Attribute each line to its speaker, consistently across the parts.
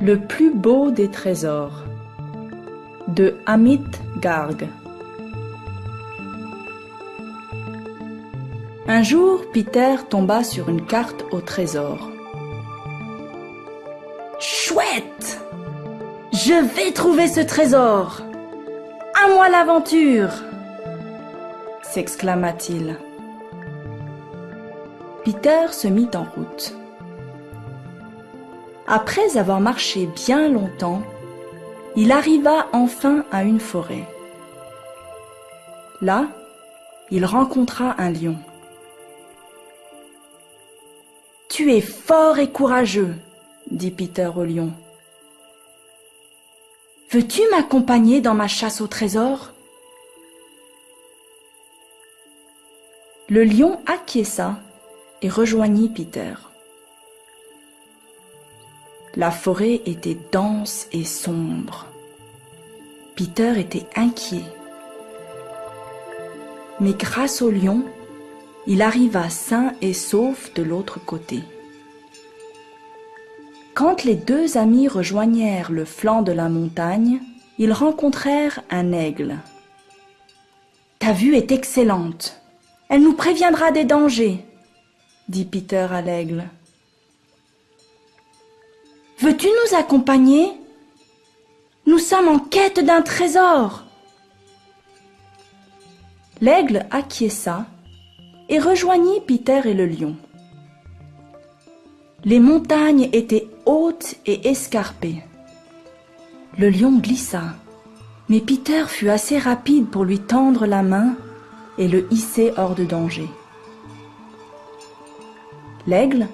Speaker 1: Le plus beau des trésors de Amit Garg. Un jour, Peter tomba sur une carte au trésor. « Chouette! Je vais trouver ce trésor! À moi l'aventure !» s'exclama-t-il. Peter se mit en route. Après avoir marché bien longtemps, il arriva enfin à une forêt. Là, il rencontra un lion. « Tu es fort et courageux, » dit Peter au lion. « Veux-tu m'accompagner dans ma chasse au trésor ?» Le lion acquiesça et rejoignit Peter. La forêt était dense et sombre. Peter était inquiet. Mais grâce au lion, il arriva sain et sauf de l'autre côté. Quand les deux amis rejoignèrent le flanc de la montagne, ils rencontrèrent un aigle. « Ta vue est excellente. Elle nous préviendra des dangers, » dit Peter à l'aigle. « Veux-tu nous accompagner ? Nous sommes en quête d'un trésor. » L'aigle acquiesça et rejoignit Peter et le lion. Les montagnes étaient hautes et escarpées. Le lion glissa, mais Peter fut assez rapide pour lui tendre la main et le hisser hors de danger. L'aigle,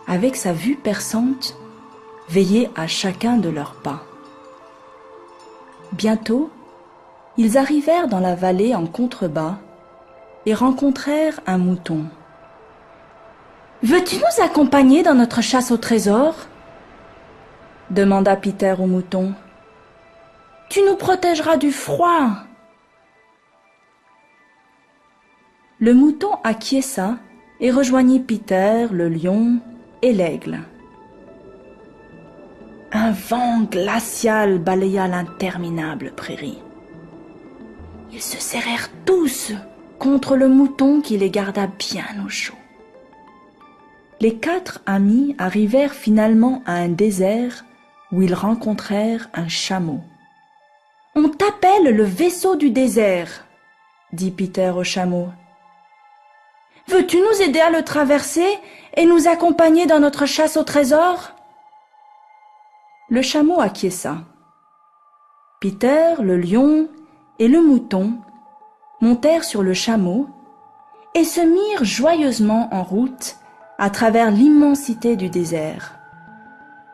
Speaker 1: avec sa vue perçante, veillait à chacun de leurs pas. Bientôt, ils arrivèrent dans la vallée en contrebas et rencontrèrent un mouton. « Veux-tu nous accompagner dans notre chasse au trésor ?» demanda Peter au mouton. « Tu nous protégeras du froid. » Le mouton acquiesça et rejoignit Peter, le lion et l'aigle. Un vent glacial balaya l'interminable prairie. Ils se serrèrent tous contre le mouton qui les garda bien au chaud. Les 4 amis arrivèrent finalement à un désert où ils rencontrèrent un chameau. « On t'appelle le vaisseau du désert, » dit Peter au chameau. « Veux-tu nous aider à le traverser et nous accompagner dans notre chasse au trésor ?» Le chameau acquiesça. Peter, le lion et le mouton montèrent sur le chameau et se mirent joyeusement en route à travers l'immensité du désert,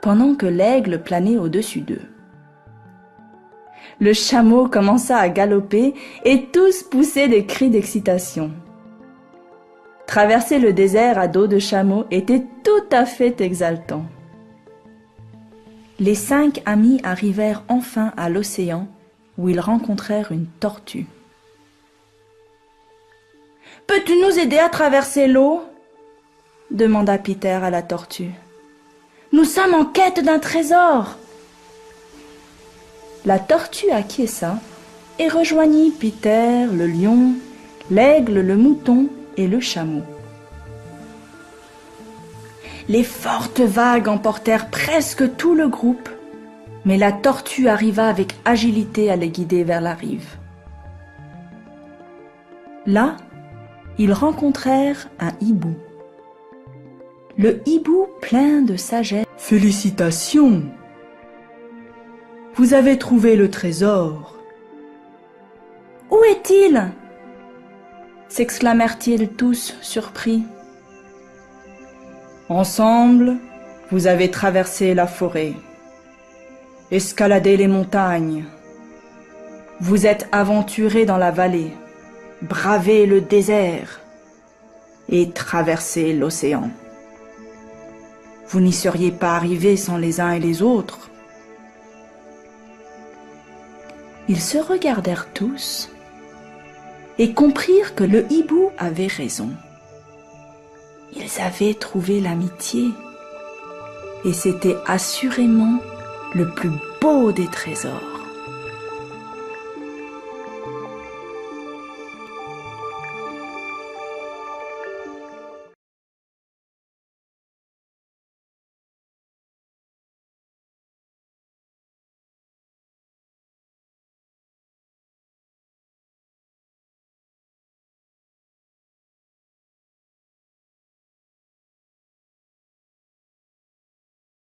Speaker 1: pendant que l'aigle planait au-dessus d'eux. Le chameau commença à galoper et tous poussaient des cris d'excitation. Traverser le désert à dos de chameau était tout à fait exaltant. Les 5 amis arrivèrent enfin à l'océan où ils rencontrèrent une tortue. « Peux-tu nous aider à traverser l'eau ?» demanda Peter à la tortue. « Nous sommes en quête d'un trésor. » La tortue acquiesça et rejoignit Peter, le lion, l'aigle, le mouton et le chameau. Les fortes vagues emportèrent presque tout le groupe, mais la tortue arriva avec agilité à les guider vers la rive. Là, ils rencontrèrent un hibou. Le hibou, plein de sagesse, « Félicitations! Vous avez trouvé le trésor. »« Où est-il » s'exclamèrent-ils tous surpris. « Ensemble, vous avez traversé la forêt, escaladé les montagnes, vous êtes aventurés dans la vallée, bravé le désert et traversé l'océan. Vous n'y seriez pas arrivés sans les uns et les autres. » Ils se regardèrent tous et comprirent que le hibou avait raison. Ils avaient trouvé l'amitié et s'étaient assurément le plus beau des trésors.